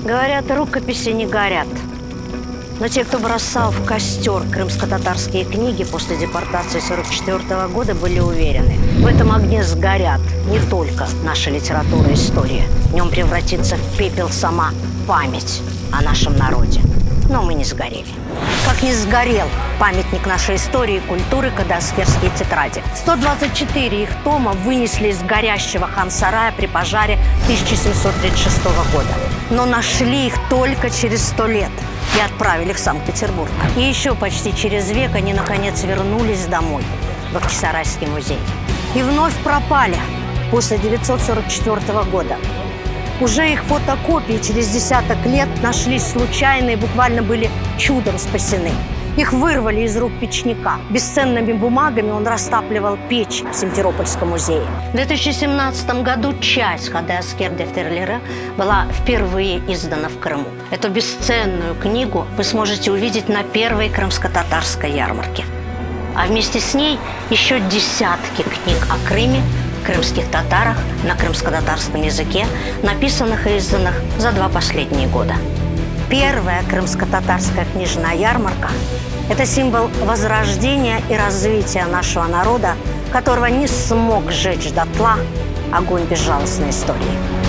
Говорят, рукописи не горят. Но те, кто бросал в костер крымско-татарские книги после депортации 1944 года, были уверены, в этом огне сгорят не только наша литература и история. В нем превратится в пепел сама память о нашем народе. Но мы не сгорели. Как не сгорел памятник нашей истории и культуры «Кадаскерские тетради». 124 их тома вынесли из горящего хан-сарая при пожаре 1736 года. Но нашли их только через 100 лет и отправили в Санкт-Петербург. И еще почти через век они, наконец, вернулись домой, в Бахчисарайский музей. И вновь пропали после 1944 года. Уже их фотокопии через десяток лет нашлись случайно и буквально были чудом спасены. Их вырвали из рук печника. Бесценными бумагами он растапливал печь в Симферопольском музее. В 2017 году часть «Кадаскер Дефтерлера» была впервые издана в Крыму. Эту бесценную книгу вы сможете увидеть на первой крымско-татарской ярмарке. А вместе с ней еще десятки книг о Крыме, крымских татарах, на крымско-татарском языке, написанных и изданных за 2 последние года. Первая крымско-татарская книжная ярмарка – это символ возрождения и развития нашего народа, которого не смог сжечь дотла огонь безжалостной истории.